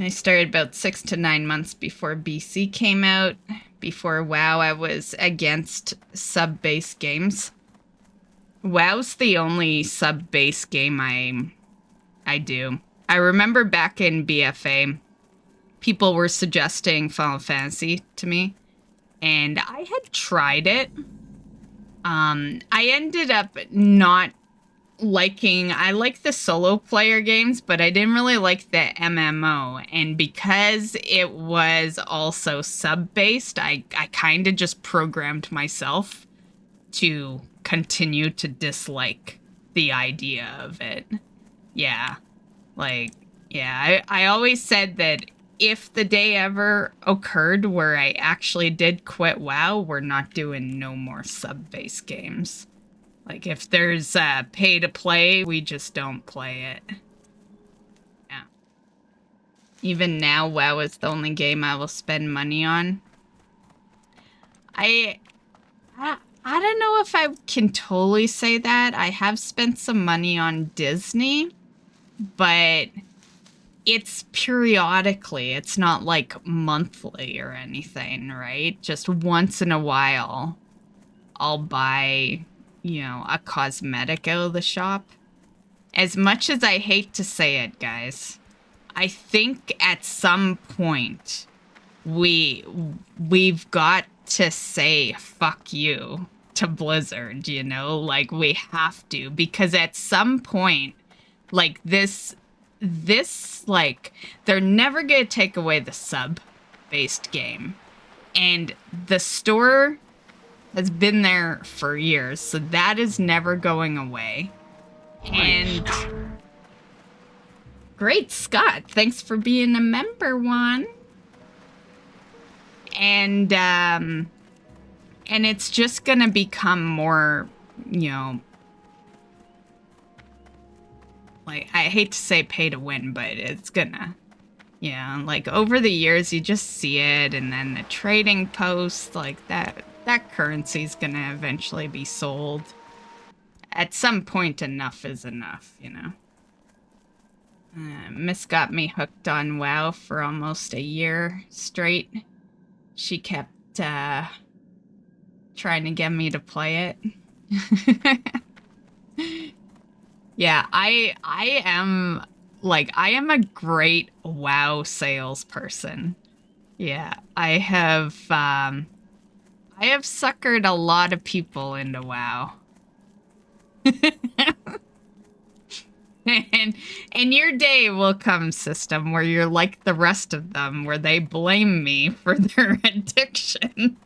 I started about 6 to 9 months before BC came out. Before WoW, I was against sub-based games. WoW's the only sub-based game I do. I remember back in BFA, people were suggesting Final Fantasy to me, and I had tried it. I ended up not liking, I like the solo player games, but I didn't really like the MMO. And because it was also sub-based, I kind of just programmed myself to continue to dislike the idea of it. Yeah. Like, yeah, I always said that if the day ever occurred where I actually did quit WoW, we're not doing no more sub-based games. Like, if there's pay to play, we just don't play it. Yeah. Even now, WoW is the only game I will spend money on. I, I don't know if I can totally say that. I have spent some money on Disney, but it's periodically. It's not like monthly or anything, right? Just once in a while, I'll buy, a cosmetic out of the shop. As much as I hate to say it, guys, I think at some point we've got to say fuck you to Blizzard, like we have to, because at some point, like this like they're never gonna take away the sub-based game, and the store has been there for years, so that is never going away. And great Scott, thanks for being a member, Juan. And it's just gonna become more, like, I hate to say pay to win, but it's gonna, like over the years you just see it, and then the trading posts, like that currency's gonna eventually be sold. At some point, enough is enough, Miss got me hooked on WoW for almost a year straight. She kept trying to get me to play it. Yeah, I am a great WoW salesperson. Yeah, I have suckered a lot of people into WoW. And your day will come, system, where you're like the rest of them, where they blame me for their addiction.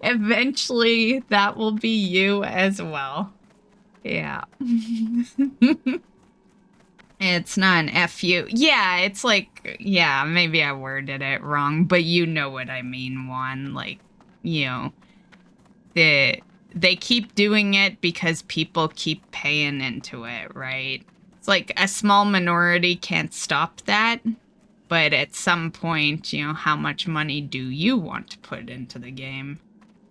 Eventually, that will be you as well. Yeah. It's not an FU. Yeah, it's like, yeah, maybe I worded it wrong, but you know what I mean, Juan. Like, they keep doing it because people keep paying into it, right? It's like a small minority can't stop that, but at some point, how much money do you want to put into the game?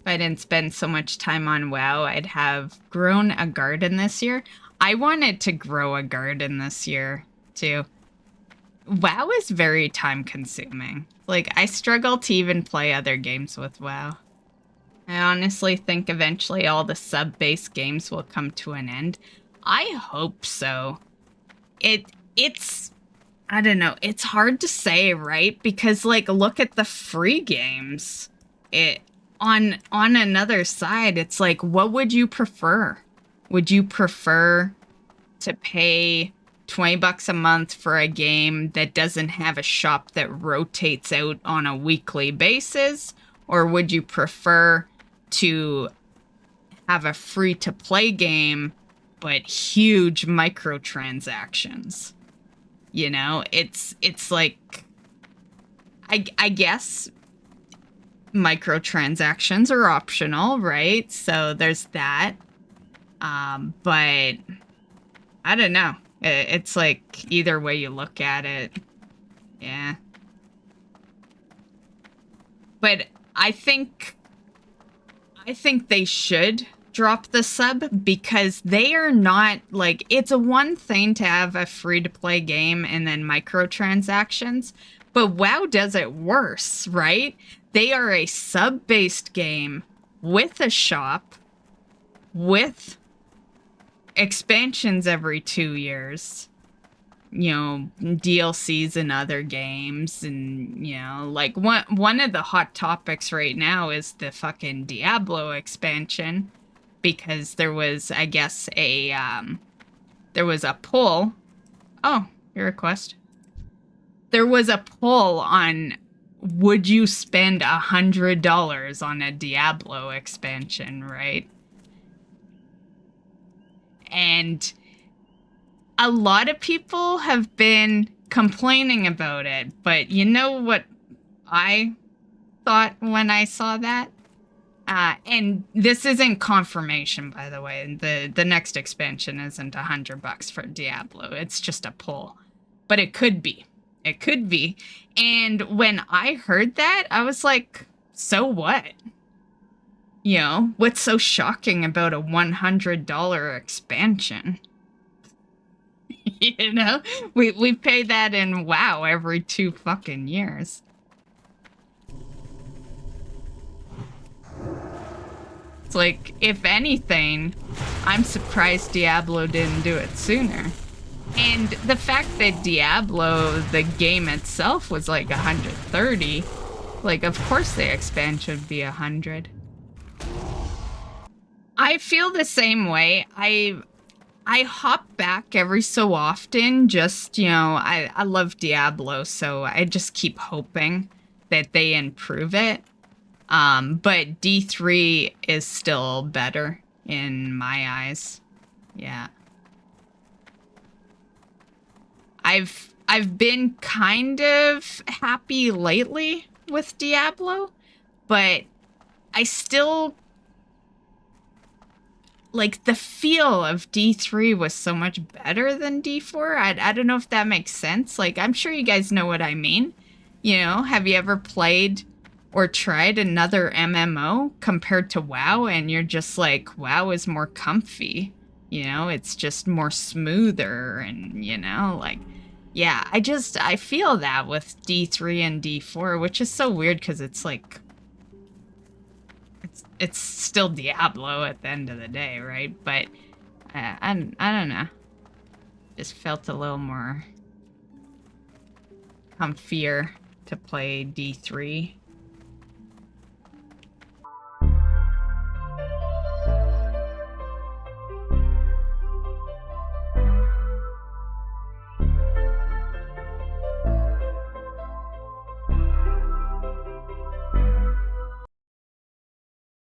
If I didn't spend so much time on WoW, I'd have grown a garden this year. I wanted to grow a garden this year, too. WoW is very time consuming. Like, I struggle to even play other games with WoW. I honestly think eventually all the sub-based games will come to an end. I hope so. It's I don't know, it's hard to say, right? Because, like, look at the free games. On another side, it's like, what would you prefer? Would you prefer to pay $20 a month for a game that doesn't have a shop that rotates out on a weekly basis? Or would you prefer to have a free-to-play game, but huge microtransactions? It's like, I guess microtransactions are optional, right? So there's that. But I don't know. It's like either way you look at it. Yeah. But I think they should drop the sub because they are not, like, it's a one thing to have a free-to-play game and then microtransactions, but WoW does it worse, right? They are a sub-based game with a shop, with expansions every 2 years, you know, DLCs and other games, and, you know, like, one of the hot topics right now is the fucking Diablo expansion, because there was, I guess, there was a poll. Oh, your request. There was a poll on, would you spend $100 on a Diablo expansion, right? And a lot of people have been complaining about it, but you know what I thought when I saw that? And this isn't confirmation, by the way. The next expansion isn't $100 for Diablo. It's just a poll. But it could be. It could be. And when I heard that, I was like, so what? You know, what's so shocking about a $100 expansion? You know, we pay that in WoW every 2 fucking years. It's like, if anything, I'm surprised Diablo didn't do it sooner. And the fact that Diablo, the game itself, was like 130, like, of course the expansion would be 100. I feel the same way. I hop back every so often, just, you know, I love Diablo, so I just keep hoping that they improve it. But D3 is still better in my eyes. Yeah. I've been kind of happy lately with Diablo, but I still, like, the feel of D3 was so much better than D4. I don't know if that makes sense. Like, I'm sure you guys know what I mean. You know, have you ever played or tried another MMO compared to WoW, and you're just like, WoW is more comfy. You know, it's just more smoother, and, you know, like, yeah, I feel that with D3 and D4, which is so weird because it's like, it's still Diablo at the end of the day, right? But I don't know. Just felt a little more comfier to play D3.